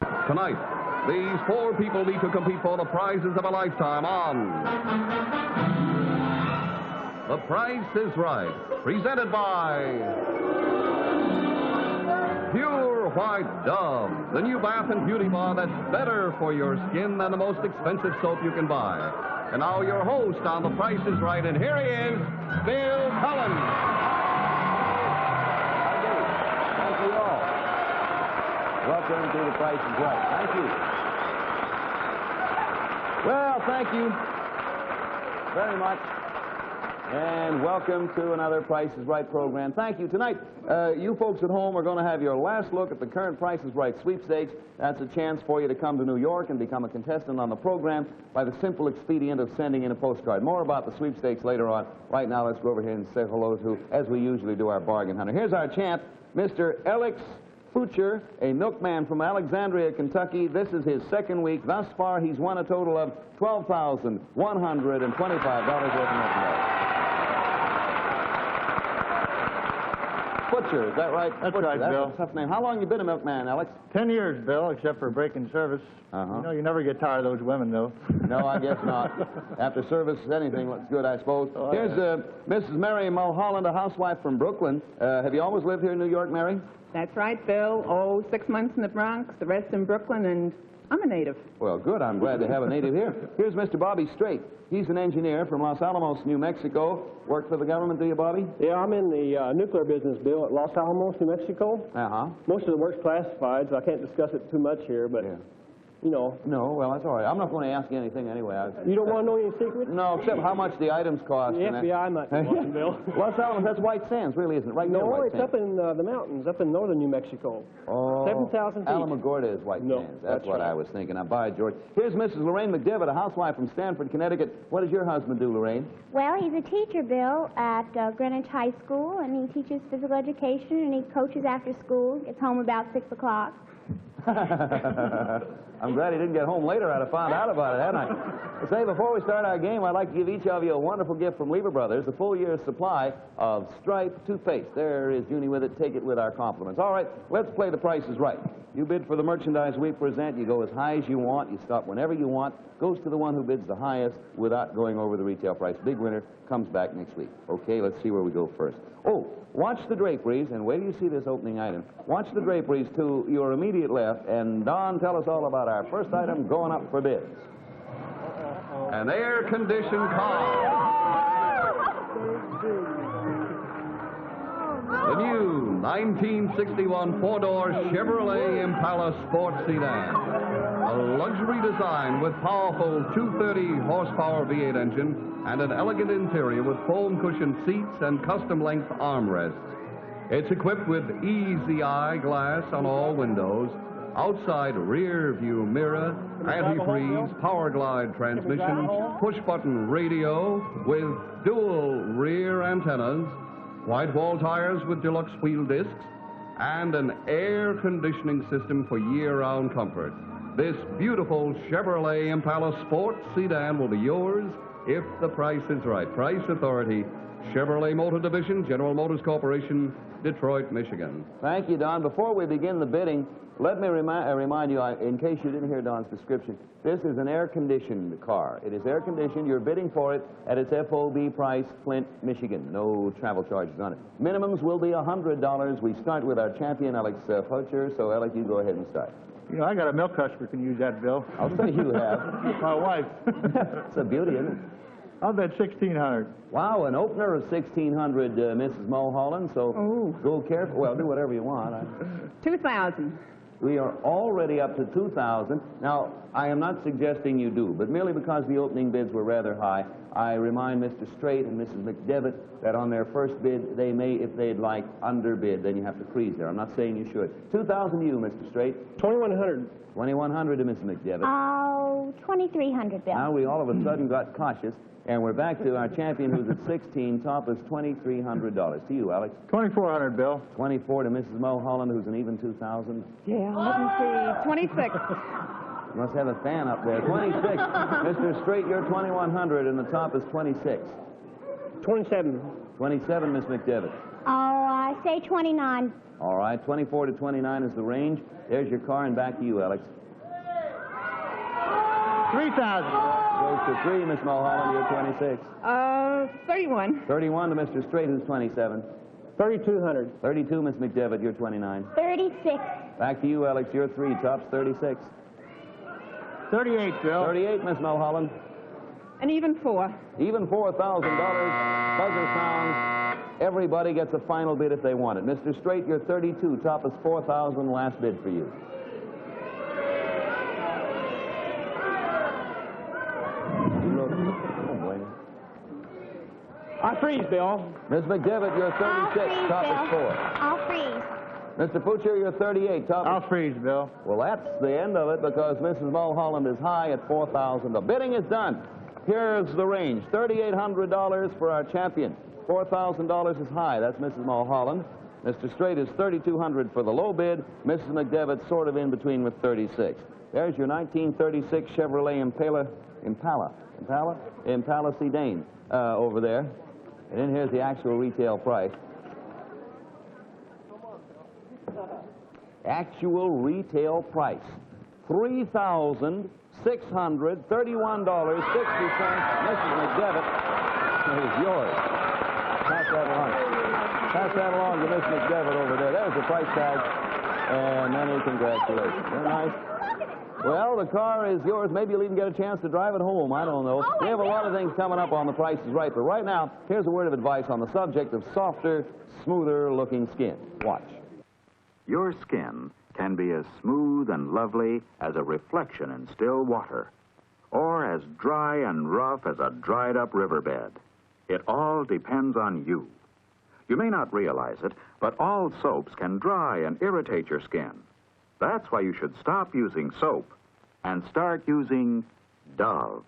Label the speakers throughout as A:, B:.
A: Tonight, these four people need to compete for the prizes of a lifetime on The Price is Right, presented by Pure White Dove, the new bath and beauty bar that's better for your skin than the most expensive soap you can buy. And now your host on The Price is Right, and here he is, Bill Cullen.
B: Thank you all. Welcome to The Price is Right. Thank you. Well, thank you very much. And welcome to another Price is Right program. Thank you. Tonight, you folks at home are going to have your last look at the current Price is Right sweepstakes. That's a chance for you to come to New York and become a contestant on the program by the simple expedient of sending in a postcard. More about the sweepstakes later on. Right now, let's go over here and say hello to, as we usually do, our bargain hunter. Here's our champ, Mr. Alex Fucher, a milkman from Alexandria, Kentucky. This is his second week. Thus far, he's won a total of $12,125 worth of merchandise. Butcher, is that right?
C: That's
B: Butcher.
C: right, Bill.
B: That's a tough name. How long have you been a milkman, Alex?
C: 10 years, Bill, except for breaking service. You know, you never get tired of those women, though.
B: No, I guess not. After service, anything looks good, I suppose.
C: Oh,
B: Here's Mrs. Mary Mulholland, a housewife from Brooklyn. Have you always lived here in New York, Mary?
D: That's right, Bill. Oh, 6 months in the Bronx, the rest in Brooklyn, and I'm a native.
B: Well, good. I'm glad to have a native here. Here's Mr. Bobby Straight. He's an engineer from Los Alamos, New Mexico. Work for the government, do you, Bobby?
E: Yeah, I'm in the nuclear business, Bill, at Los Alamos, New Mexico. Most of the work's classified, so I can't discuss it too much here, but, you know.
B: No, well, that's all right. I'm not going to ask you anything anyway.
E: You don't want to know any secrets?
B: No, except how much the items cost.
E: The FBI might be watching, Bill.
B: Los Alamos, that's White Sands, really, isn't it? Right there,
E: No,
B: White
E: it's
B: Sands.
E: up in the mountains, up in northern New Mexico.
B: Oh,
E: 7,000 feet.
B: Alamogordo is White
E: No,
B: Sands. That's
E: that's
B: what
E: right.
B: I was thinking. Now, bye, George. Here's Mrs. Lorraine McDevitt, a housewife from Stamford, Connecticut. What does your husband do, Lorraine?
F: Well, he's a teacher, Bill, at Greenwich High School, and he teaches physical education, and he coaches after school, gets home about 6 o'clock.
B: I'm glad he didn't get home later. I'd have found out about it, hadn't I? Say, before we start our game, I'd like to give each of you a wonderful gift from Lever Brothers, a full year's supply of Stripe toothpaste. There is Junie with it. Take it with our compliments. All right, let's play The Price is Right. You bid for the merchandise we present. You go as high as you want. You stop whenever you want. Goes to the one who bids the highest without going over the retail price. Big winner comes back next week. Okay, let's see where we go first. Oh, watch the draperies, and wait till you see this opening item. Watch the draperies to your immediate left, and Don, tell us all about our first item going up for bids.
A: An air-conditioned car. The new 1961 four-door Chevrolet Impala Sport Sedan. A luxury design with powerful 230 horsepower V8 engine and an elegant interior with foam cushioned seats and custom-length armrests. It's equipped with easy eye glass on all windows, outside rear view mirror, antifreeze, power glide transmission, push-button radio with dual rear antennas, white wall tires with deluxe wheel discs, and an air conditioning system for year-round comfort. This beautiful Chevrolet Impala Sport Sedan will be yours if the price is right. Price Authority, Chevrolet Motor Division, General Motors Corporation, Detroit, Michigan.
B: Thank you, Don. Before we begin the bidding, let me remind you, in case you didn't hear Don's description, this is an air-conditioned car. It is air-conditioned. You're bidding for it at its FOB price, Flint, Michigan. No travel charges on it. Minimums will be $100. We start with our champion, Alex Futcher. So, Alex, you go ahead and start.
C: You know, I got a milk customer can use that, Bill.
B: I'll say you have.
C: My wife.
B: It's a beauty, isn't it?
C: I'll bet 1,600.
B: Wow, an opener of 1,600, Mrs. Mulholland. So go careful. Well, do whatever you want.
D: 2,000.
B: We are already up to 2,000. Now, I am not suggesting you do, but merely because the opening bids were rather high, I remind Mr. Straight and Mrs. McDevitt that on their first bid, they may, if they'd like, underbid. Then you have to freeze there. I'm not saying you should. 2,000 you, Mr. Straight.
E: 2,100.
B: 2,100 to Mrs. McDevitt.
F: Oh, 2,300, Bill.
B: Now we all of a sudden got cautious, and we're back to our champion who's at 16. Top is $2,300. To you, Alex.
C: 2,400, Bill.
B: 24 to Mrs. Mulholland, who's an even 2,000.
D: Yeah, let me see. 26.
B: Must have a fan up there. 26. Mr. Straight, you're 2,100, and the top is 26.
E: 27.
B: 27, Miss McDevitt.
F: Oh, Say 29.
B: All right, 24 to 29 is the range. There's your car, and back to you, Alex.
C: 3,000.
B: Goes to 3, Miss Mulholland, you're 26.
D: 31.
B: 31 to Mr. Straight, who's 27.
E: 3,200.
B: 32, Miss McDevitt, you're 29.
F: 36.
B: Back to you, Alex, you're 3, tops 36.
C: 38, Bill.
B: 38, Miss Mulholland.
D: And even 4.
B: Even $4,000. Buzzer sounds. Everybody gets a final bid if they want it. Mr. Straight, you're 32. Top is 4,000. Last bid for you.
E: I freeze, Bill.
B: Miss McDevitt, you're 36.
F: Freeze,
B: Top
F: Bill.
B: is 4.
F: I'll freeze.
B: Mr. Poocher, you're 38. Top
C: I'll freeze, Bill.
B: Well, that's the end of it because Mrs. Mulholland is high at $4,000. The bidding is done. Here's the range. $3,800 for our champion. $4,000 is high. That's Mrs. Mulholland. Mr. Straight is $3,200 for the low bid. Mrs. McDevitt sort of in between with 36. There's your 1936 Chevrolet Impala Sedan over there. And then here's the actual retail price. Actual retail price, $3,631.60. Mrs. McDevitt, is yours. Pass that along. Pass that along to Miss McDevitt over there. There's the price tag. And many congratulations. Very nice. Well, the car is yours. Maybe you'll even get a chance to drive it home. I don't know. We have a lot of things coming up on The Price is Right. But right now, here's a word of advice on the subject of softer, smoother-looking skin. Watch.
G: Your skin can be as smooth and lovely as a reflection in still water, or as dry and rough as a dried-up riverbed. It all depends on you. You may not realize it, but all soaps can dry and irritate your skin. That's why you should stop using soap and start using Dove.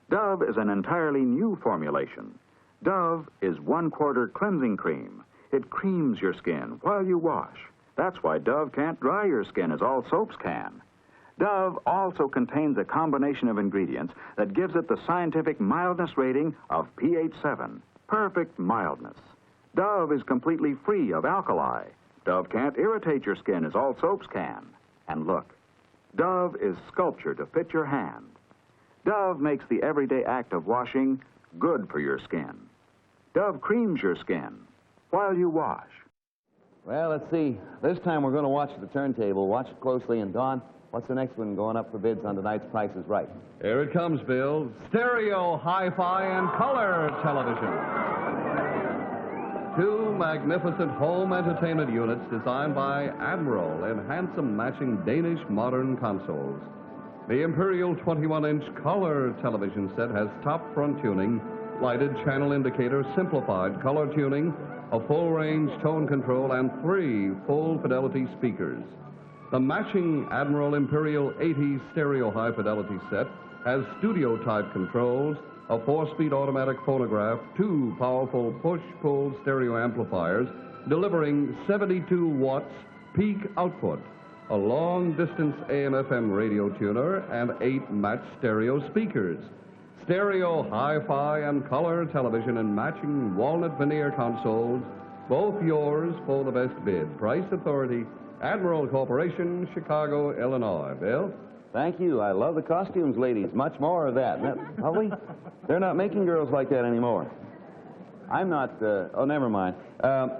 G: Dove is an entirely new formulation. Dove is 1/4 cleansing cream. It creams your skin while you wash. That's why Dove can't dry your skin as all soaps can. Dove also contains a combination of ingredients that gives it the scientific mildness rating of pH 7. Perfect mildness. Dove is completely free of alkali. Dove can't irritate your skin as all soaps can. And look, Dove is sculptured to fit your hand. Dove makes the everyday act of washing good for your skin. Dove creams your skin while you wash.
B: Well, let's see. This time we're going to watch the turntable. Watch it closely. And, Don, what's the next one going up for bids on tonight's Price is Right?
A: Here it comes, Bill. Stereo, hi-fi, and color television. 2 magnificent home entertainment units designed by Admiral in handsome matching Danish modern consoles. The Imperial 21-inch color television set has top front tuning, lighted channel indicator, simplified color tuning, a full-range tone control, and 3 full-fidelity speakers. The matching Admiral Imperial 80 stereo high-fidelity set has studio-type controls, a 4-speed automatic phonograph, 2 powerful push-pull stereo amplifiers delivering 72 watts peak output, a long-distance AM/FM radio tuner, and 8 matched stereo speakers. Stereo, hi-fi, and color television and matching walnut veneer consoles, both yours for the best bid. Price Authority, Admiral Corporation, Chicago, Illinois. Bill?
B: Thank you. I love the costumes, ladies. Much more of that. Isn't that lovely? They're not making girls like that anymore. I'm not, oh, never mind.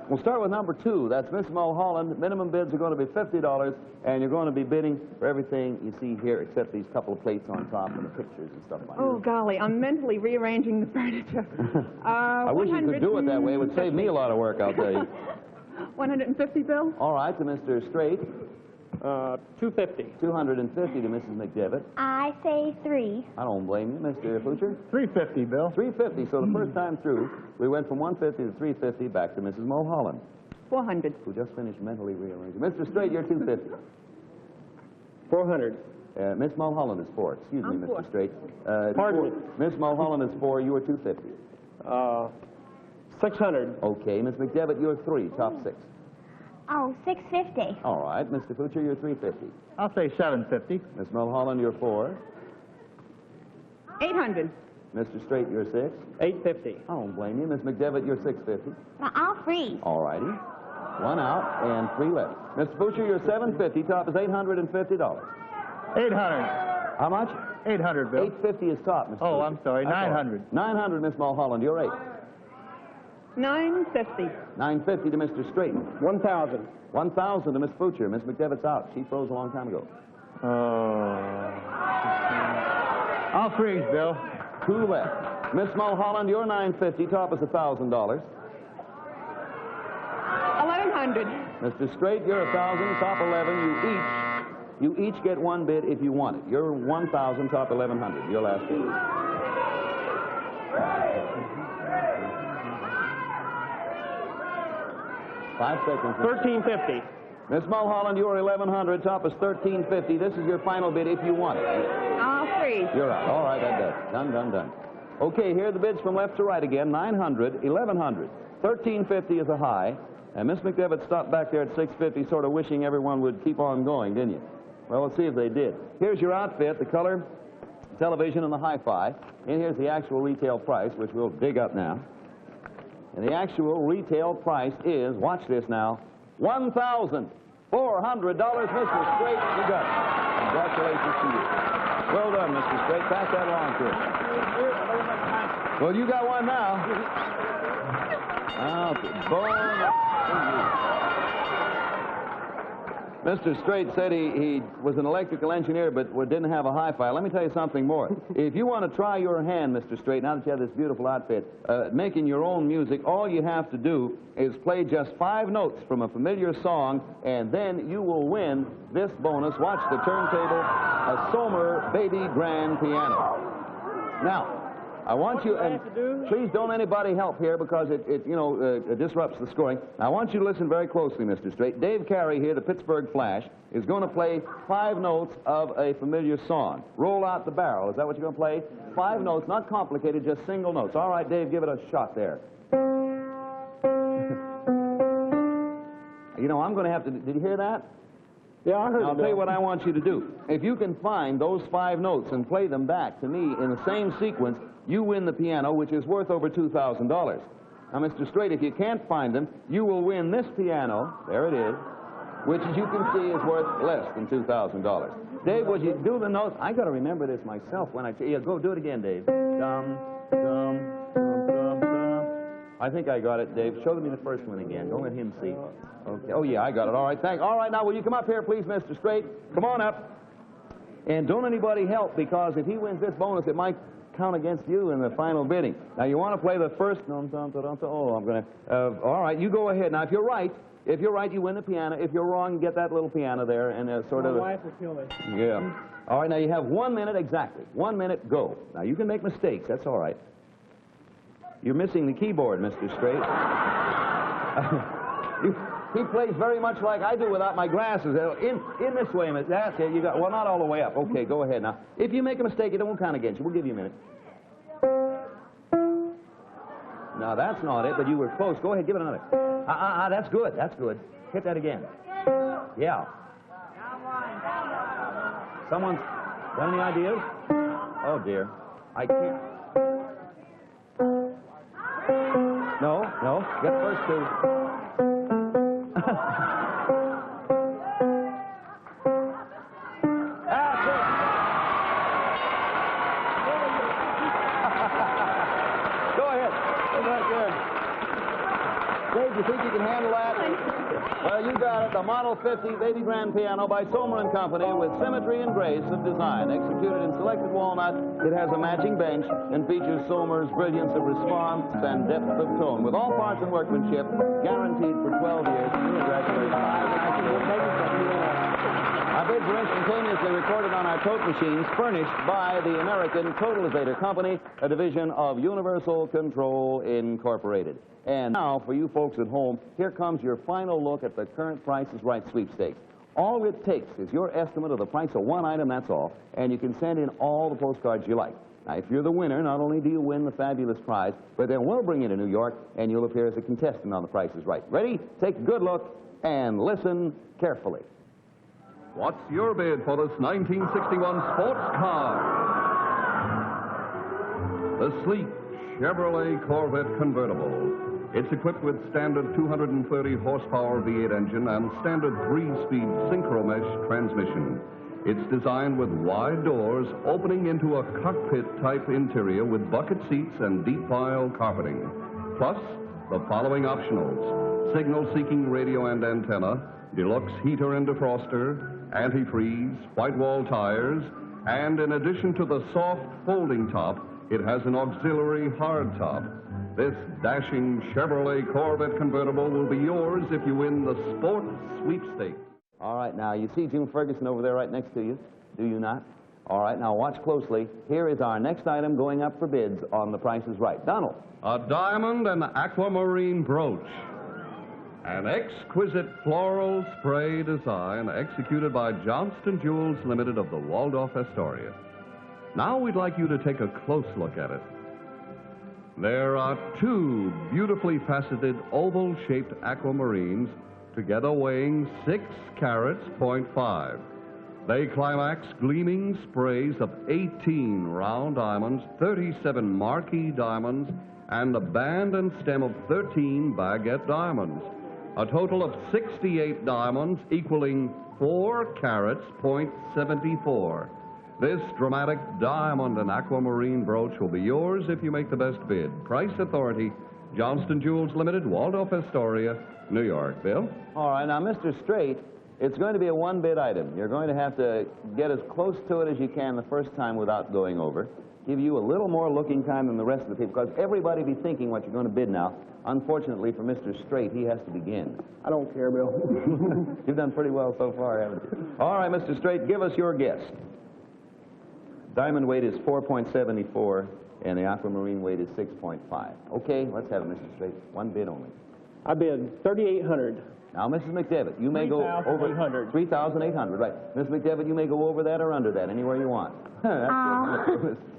B: We'll start with number 2. That's Miss Mulholland. Minimum bids are going to be $50, and you're going to be bidding for everything you see here except these couple of plates on top and the pictures and stuff like that.
D: Oh, golly, I'm mentally rearranging the furniture.
B: I wish you could do it that way. It would save me a lot of work, I'll tell you.
D: 150, Bill?
B: All right, to Mr. Straight.
E: 250.
B: 250 to Mrs. McDevitt.
F: I say 3.
B: I don't blame you, Mr. Fletcher.
C: 350, Bill.
B: 350. So the first time through, we went from 150 to 350 back to Mrs. Mulholland,
D: 400.
B: who just finished mentally rearranging. Mr. Straight, you're 250.
E: 400.
B: Miss Mulholland is 4. Excuse me,
D: I'm
B: Mr.
D: 4.
B: Straight.
E: Pardon me.
B: Miss Mulholland is 4. You are 250.
E: 600.
B: Okay, Miss McDevitt, you're 3. Top 6.
F: Oh, 650.
B: All right, Mr. Fletcher, you're 350.
C: I'll say 750.
B: Miss Mulholland, you're 4.
D: 800.
B: Mr. Straight, you're 6.
E: 850.
B: I don't blame you. Miss McDevitt, you're 650.
F: Now, I'll freeze.
B: All righty. One out and three left. Mr. Boucher, you're $750. Top is $850.
C: 800.
B: How much?
C: 800, Bill.
B: 850 is top, Mr.
C: Oh,
B: Boucher.
C: I'm sorry. 900.
B: 900, Miss Mulholland. You're 8.
D: $950.
B: $950 to Mr. Straight.
E: 1,000.
B: 1,000 to Miss Boucher. Miss McDevitt's out. She froze a long time ago.
C: I'll freeze, Bill.
B: 2 left. Miss Mulholland, you're $950. Top is $1,000.
D: 1,100.
B: Mr. Straight, you're 1,000. Top 11. You each get one bid if you want it. You're 1,000. Top 1,100. Your last bid. 5 seconds.
E: 1,350.
B: Miss Mulholland, you are 1,100. Top is 1,350. This is your final bid if you want it.
D: I'll freeze.
B: You're out. All right, that does. Done. Okay, here are the bids from left to right again. 900, 1,100. 1,350 is a high. And Miss McDevitt stopped back there at 650, sort of wishing everyone would keep on going, didn't you? Well, let's see if they did. Here's your outfit, the color, television, and the hi-fi. And here's the actual retail price, which we'll dig up now. And the actual retail price is, watch this now, $1,400, Mr. Straight. You got it. Congratulations to you. Well done, Mr. Straight. Pass that along to him. Well, you got one now. Mr. Straight said he was an electrical engineer but didn't have a hi-fi. Let me tell you something more. If you want to try your hand, Mr. Straight, now that you have this beautiful outfit, making your own music, all you have to do is play just 5 notes from a familiar song, and then you will win this bonus. Watch the turntable, a Sommer Baby Grand Piano. Now, I want you, and please don't anybody help here because it disrupts the scoring. Now, I want you to listen very closely, Mr. Straight. Dave Carey here, the Pittsburgh Flash, is going to play 5 notes of a familiar song. Roll out the barrel. Is that what you're going to play? 5 notes, not complicated, just single notes. All right, Dave, give it a shot there. You know, I'm going to have to, did you hear that?
E: Yeah, I heard it.
B: I'll tell you what I want you to do. If you can find those 5 notes and play them back to me in the same sequence, you win the piano, which is worth over $2,000. Now, Mr. Straight, if you can't find them, you will win this piano, there it is, which, as you can see, is worth less than $2,000. Dave, would you do the notes? I got to remember this myself when yeah, go do it again, Dave. Dum, dum, dum, dum, dum. I think I got it, Dave. Show me the first one again. Don't let him see. Okay. Oh, yeah, I got it. All right, thanks. All right, now, will you come up here, please, Mr. Straight? Come on up. And don't anybody help, because if he wins this bonus, it might count against you in the final bidding. Now, you want to play the first... Oh, I'm going to... all right, you go ahead. Now, if you're right, you win the piano. If you're wrong, you get that little piano there and sort of...
E: My wife will kill me.
B: Yeah. All right, now, you have 1 minute exactly. 1 minute, go. Now, you can make mistakes. That's all right. You're missing the keyboard, Mr. Straight. He plays very much like I do without my glasses. In this way, that's it. You got, well, not all the way up. Okay, go ahead now. If you make a mistake, it won't count against you. We'll give you a minute. No, that's not it, but you were close. Go ahead, give it another. That's good. That's good. Hit that again. Yeah. Someone's got any ideas? Oh, dear. I can't. No. Get the first 2. That's it. Go ahead. That's good. Dave, do you think you can handle that? Well, you got it. The Model 50 Baby Grand Piano by Sommer & Company with symmetry and grace of design. Executed in selected walnut, it has a matching bench and features Sommer's brilliance of response and depth of tone. With all parts and workmanship, guaranteed for 12 years. Our bids are instantaneously recorded on our tote machines, furnished by the American Totalizator Company, a division of Universal Control Incorporated. And now, for you folks at home, here comes your final look at the current Price is Right sweepstakes. All it takes is your estimate of the price of one item, that's all, and you can send in all the postcards you like. Now, if you're the winner, not only do you win the fabulous prize, but then we'll bring you to New York, and you'll appear as a contestant on The Price is Right. Ready? Take a good look and listen carefully.
A: What's your bid for this 1961 sports car? The sleek Chevrolet Corvette convertible It's equipped with standard 230 horsepower V8 engine and standard 3-speed synchromesh transmission. It's designed with wide doors opening into a cockpit-type interior with bucket seats and deep pile carpeting. Plus, the following optionals: signal-seeking radio and antenna, deluxe heater and defroster, antifreeze, white wall tires, and in addition to the soft folding top, it has an auxiliary hard top. This dashing Chevrolet Corvette convertible will be yours if you win the Sports Sweepstakes.
B: All right, now, you see Jim Ferguson over there right next to you, do you not? All right, now watch closely. Here is our next item going up for bids on The Price is Right. Donald.
A: A diamond and aquamarine brooch. An exquisite floral spray design executed by Johnston Jewels Limited of the Waldorf Astoria. Now we'd like you to take a close look at it. There are two beautifully faceted oval-shaped aquamarines, together weighing 6 carats, .5. They climax gleaming sprays of 18 round diamonds, 37 marquee diamonds, and a band and stem of 13 baguette diamonds. A total of 68 diamonds equaling 4 carats, .74. This dramatic diamond and aquamarine brooch will be yours if you make the best bid. Price Authority, Johnston Jewels Limited, Waldorf Astoria, New York. Bill?
B: All right, now, Mr. Straight, it's going to be a one-bid item. You're going to have to get as close to it as you can the first time without going over. Give you a little more looking time than the rest of the people, because everybody be thinking what you're going to bid now. Unfortunately for Mr. Straight, he has to begin.
E: I don't care, Bill.
B: You've done pretty well so far, haven't you? All right, Mr. Straight, give us your guess. Diamond weight is 4.74, and the aquamarine weight is 6.5. Okay, let's have it, Mr. Straight. One bid only.
E: I bid $3,800.
B: Now, Mrs. McDevitt, you may go over...
E: $3,800.
B: $3,800, right. Mrs. McDevitt, you may go over that or under that, anywhere you want.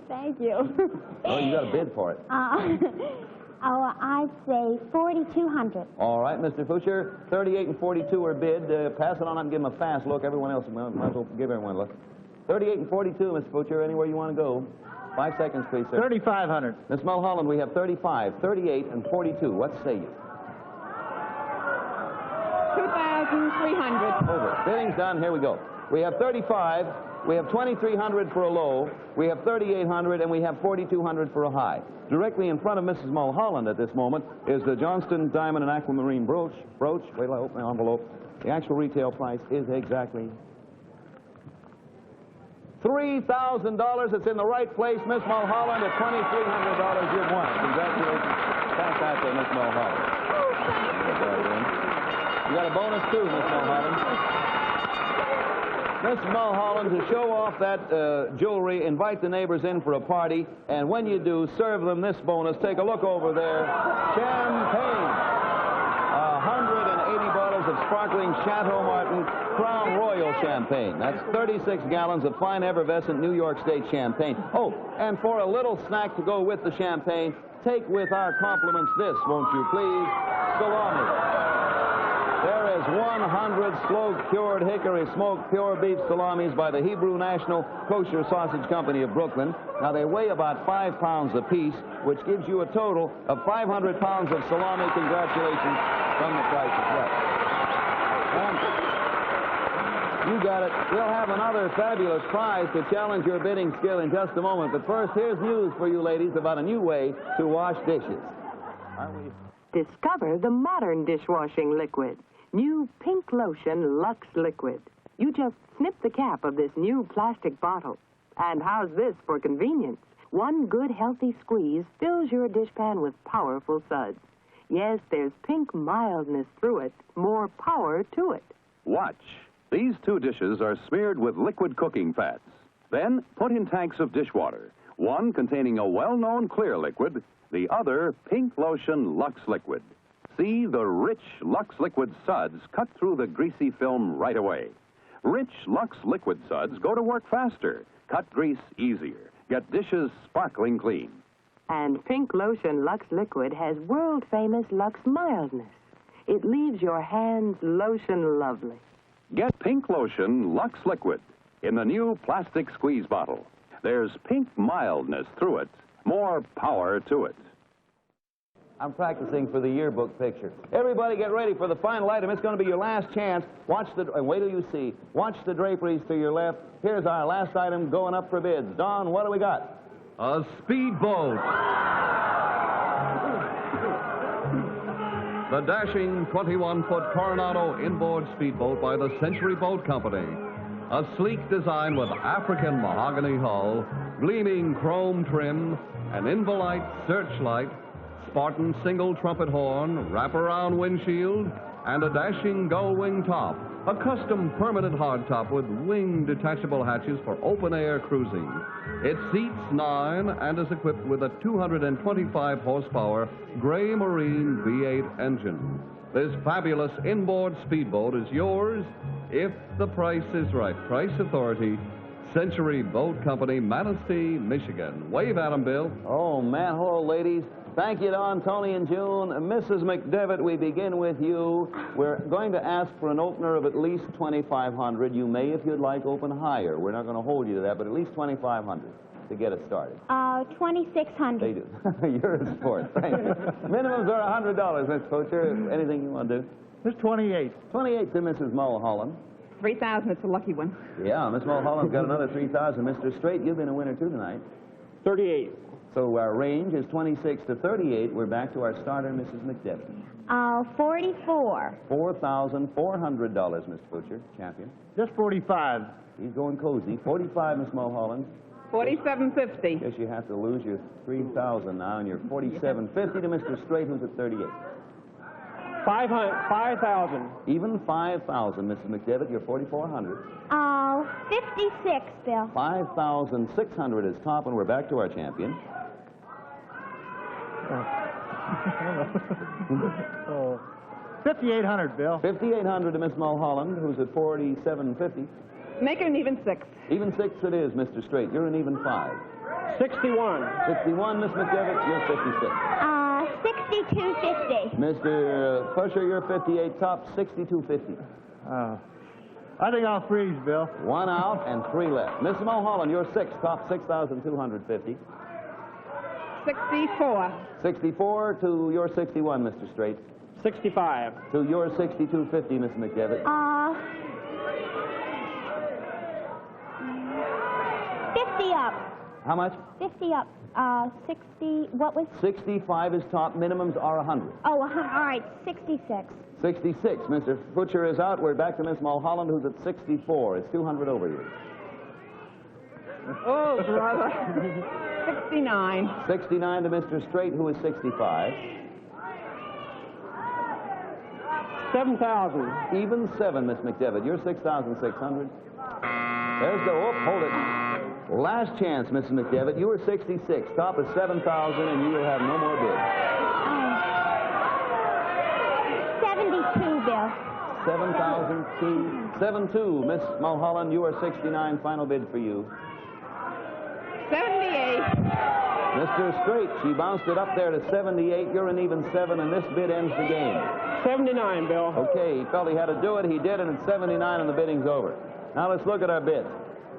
F: Thank you.
B: Oh, you got a bid for it.
F: I'd say 4,200.
B: All right, Mr. Foucher, 38 and 42 are bid. Pass it on up and give them a fast look. Everyone else, might as well give everyone a look. 38 and 42, Mr. Foucher, anywhere you want to go. 5 seconds, please, sir.
C: 3,500.
B: Miss Mulholland, we have 35, 38, and 42. What say you?
D: 2,300.
B: Over. Bidding's done. Here we go. We have 35. We have 2,300 for a low. We have 3,800, and we have 4,200 for a high. Directly in front of Mrs. Mulholland at this moment is the Johnston Diamond and Aquamarine brooch. Wait till I open the envelope. The actual retail price is exactly $3,000. It's in the right place. Miss Mulholland at $2,300. You've won. Congratulations. Thank that to Miss Mulholland. You got a bonus too, Miss Mulholland. Miss Mulholland, to show off that jewelry, invite the neighbors in for a party, and when you do, serve them this bonus. Take a look over there. Champagne. 180 bottles of sparkling Chateau Martin Crown Royal champagne. That's 36 gallons of fine effervescent New York State champagne. Oh, and for a little snack to go with the champagne, take with our compliments this, won't you please? Salami. There is 100 slow-cured hickory smoked pure beef salamis by the Hebrew National Kosher Sausage Company of Brooklyn. Now, they weigh about 5 pounds apiece, which gives you a total of 500 pounds of salami. Congratulations from The Price is Right. And you got it. We'll have another fabulous prize to challenge your bidding skill in just a moment. But first, here's news for you ladies about a new way to wash dishes. Aren't we?
H: Discover the modern dishwashing liquid. New Pink Lotion Lux Liquid. You just snip the cap of this new plastic bottle. And how's this for convenience? One good, healthy squeeze fills your dishpan with powerful suds. Yes, there's pink mildness through it, more power to it.
I: Watch. These two dishes are smeared with liquid cooking fats. Then put in tanks of dishwater, one containing a well-known clear liquid, the other Pink Lotion Lux Liquid. See the rich Lux Liquid suds cut through the greasy film right away. Rich Lux Liquid suds go to work faster, cut grease easier, get dishes sparkling clean.
H: And Pink Lotion Lux Liquid has world-famous Lux mildness. It leaves your hands lotion lovely.
I: Get Pink Lotion Lux Liquid in the new plastic squeeze bottle. There's pink mildness through it, more power to it.
B: I'm practicing for the yearbook picture. Everybody get ready for the final item. It's going to be your last chance. Watch the, and wait till you see. Watch the draperies to your left. Here's our last item going up for bids. Don, what do we got?
A: A speedboat. The dashing 21-foot Coronado inboard speedboat by the Century Boat Company. A sleek design with African mahogany hull, gleaming chrome trim, an Involite searchlight, Spartan single trumpet horn, wraparound windshield, and a dashing gull-wing top. A custom permanent hardtop with wing detachable hatches for open-air cruising. It seats 9 and is equipped with a 225 horsepower gray marine V8 engine. This fabulous inboard speedboat is yours if the price is right. Price Authority, Century Boat Company, Manistee, Michigan. Wave at 'em, Bill.
B: Oh, man. Hello, ladies. Thank you, Don, Tony, and June. Mrs. McDevitt, we begin with you. We're going to ask for an opener of at least $2,500. You may, if you'd like, open higher. We're not going to hold you to that, but at least $2,500 to get us started.
F: $2,600.
B: They do. You're a sport. Thank you. Minimums are $100, Miss Poacher. Anything you want to do?
C: It's 28.
B: 28 to Mrs. Mulholland.
D: 3,000. It's a lucky one.
B: Yeah, Miss Mulholland's got another 3,000. Mr. Straight, you've been a winner, too, tonight.
E: 38.
B: So our range is 26 to 38. We're back to our starter, Mrs. McDevitt.
F: 44.
B: $4,400, Miss Butcher, champion.
C: Just 45.
B: He's going cozy. 45, Miss Mulholland.
D: 47.50.
B: Guess you have to lose your 3,000 now, and you're 47.50 to Mr. Straight, who's at 38.
E: 5,000.
B: Even 5,000, Mrs. McDevitt. You're 4,400.
F: 56, Bill.
B: 5,600 is top, and we're back to our champion.
C: Oh. 5,800, Bill.
B: 5,800 to Miss Mulholland, who's at 47.50.
D: Make it an even 6.
B: Even 6 it is, Mr. Straight. You're an even 5.
E: 61.
B: 61, Miss McDevitt. You're 56.
F: 62.50.
B: Mr. Pusher, you're 58 top, 62.50.
C: I think I'll freeze, Bill.
B: 1 out and 3 left. Miss Mulholland, you're 6 top, 6,250.
D: 64.
B: 64 to your 61, Mr. Straight.
E: 65.
B: To your 62.50, Miss McDevitt.
F: 50 up.
B: How much?
F: 50 up. 60, what was?
B: 65 is top. Minimums are 100.
F: Oh, all right, 66.
B: 66. Mr. Butcher is out. We're back to Miss Mulholland, who's at 64. It's 200 over you.
D: Oh, brother. 69.
B: 69 to Mr. Straight, who is 65.
E: 7,000.
B: Even 7, Miss McDevitt. You're 6,600. There's the, hold it. Last chance, Mrs. McDevitt. You were 66. Top is 7,000, and you will have no more bids.
F: 72, Bill.
B: 7,002. 7,2. Miss Mulholland, you are 69. Final bid for you.
D: 78.
B: Mr. Straight, she bounced it up there to 78. You're an even 7, and this bid ends the game.
E: 79, Bill.
B: Okay, he felt he had to do it. He did, and it's 79, and the bidding's over. Now let's look at our bids.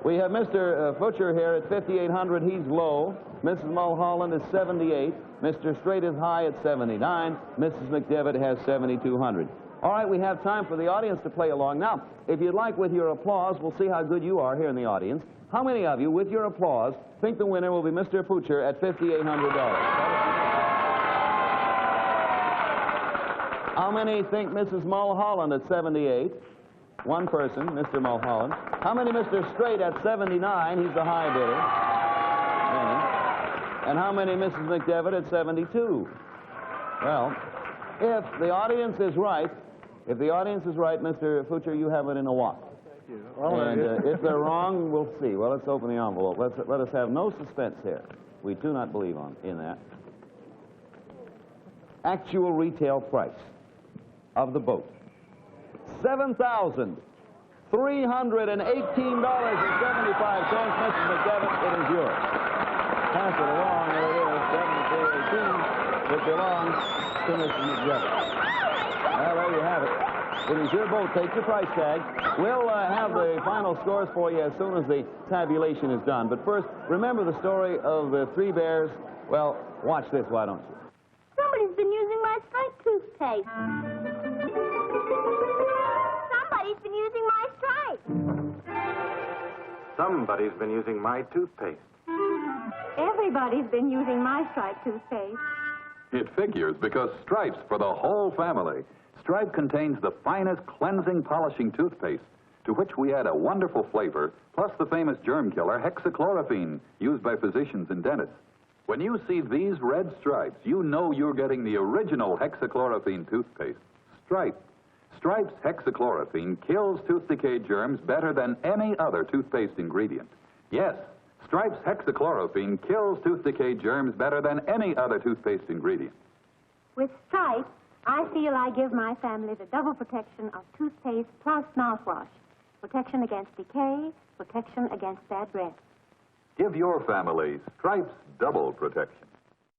B: We have Mr. Butcher here at 5,800. He's low. Mrs. Mulholland is 78. Mr. Straight is high at 79. Mrs. McDevitt has 7,200. All right, we have time for the audience to play along. Now, if you'd like, with your applause, we'll see how good you are here in the audience. How many of you, with your applause, think the winner will be Mr. Butcher at $5,800? How many think Mrs. Mulholland at 78? One person, Mr. Mulholland. How many Mr. Straight at 79? He's the high bidder. Many. And how many Mrs. McDevitt at 72? Well, if the audience is right, Mr. Butcher, you have it in a walk.
C: Thank you.
B: And if they're wrong, we'll see. Well, let's open the envelope. Let us have no suspense here. We do not believe in that. Actual retail price of the boat. $7,318.75. Mrs. McDevitt, it is yours. Pass it along. There it is. 7318. It belongs to Mrs. McDevitt. Well, there you have it. It is your boat. Take your price tag. We'll have the final scores for you as soon as the tabulation is done. But first, remember the story of the 3 bears? Well, watch this, why don't you?
F: Somebody's been
J: toothpaste. Somebody's been using my Stripes.
K: Somebody's been using my toothpaste.
J: Everybody's been using my Stripe toothpaste.
I: It figures because Stripes for the whole family. Stripe contains the finest cleansing, polishing toothpaste, to which we add a wonderful flavor, plus the famous germ killer, hexachlorophene, used by physicians and dentists. When you see these red stripes, you know you're getting the original hexachlorophene toothpaste. Stripe. Stripes hexachlorophene kills tooth decay germs better than any other toothpaste ingredient. Yes, Stripes hexachlorophene kills tooth decay germs better than any other toothpaste ingredient.
J: With Stripes, I feel I give my family the double protection of toothpaste plus mouthwash. Protection against decay, protection against bad breath.
I: Give your family Stripes double protection.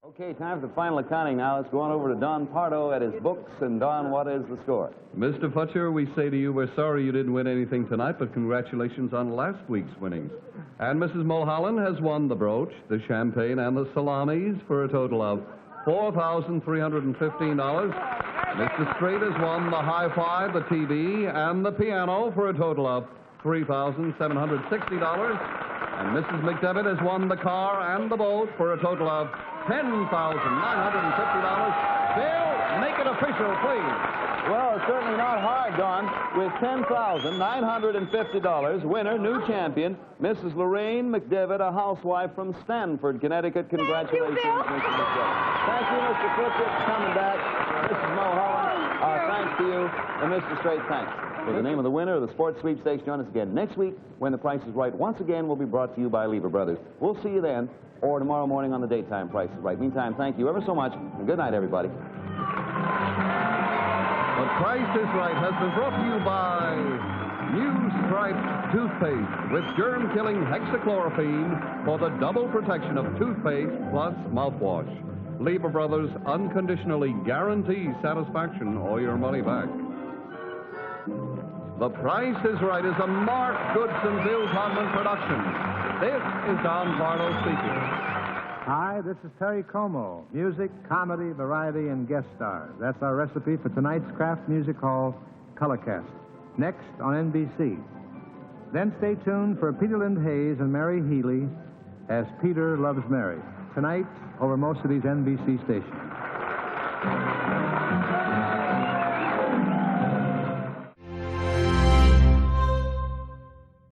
B: Okay, time for the final accounting now. Let's go on over to Don Pardo at his books. And, Don, what is the score?
A: Mr. Futcher, we say to you, we're sorry you didn't win anything tonight, but congratulations on last week's winnings. And Mrs. Mulholland has won the brooch, the champagne, and the salamis for a total of $4,315. Mr. Strait has won the hi-fi, the TV, and the piano for a total of $3,760. And Mrs. McDevitt has won the car and the boat for a total of $10,950. Bill, make it official, please.
B: Well, it's certainly not hard, Don. With $10,950, winner, new champion, Mrs. Lorraine McDevitt, a housewife from Stanford, Connecticut. Congratulations, Mrs. McDevitt. Thank you, Mr. Pritchett, for coming back. Mrs. Mulholland, thanks to you. And Mr. Strait, thanks. For the name of the winner of the sports sweepstakes, join us again next week when The Price is Right once again will be brought to you by Lever Brothers. We'll see you then, or tomorrow morning on the daytime Price is Right. Meantime, thank you ever so much, and good night, everybody.
A: The Price is Right has been brought to you by New Stripes toothpaste with germ-killing hexachlorophene for the double protection of toothpaste plus mouthwash. Lever Brothers unconditionally guarantee satisfaction or your money back. The Price is Right is a Mark Goodson, Bill Todman production. This is Don Pardo speaking.
L: Hi, this is Terry Como. Music, comedy, variety, and guest stars. That's our recipe for tonight's Kraft Music Hall Colorcast. Next on NBC. Then stay tuned for Peter Lind Hayes and Mary Healy as Peter Loves Mary. Tonight, over most of these NBC stations.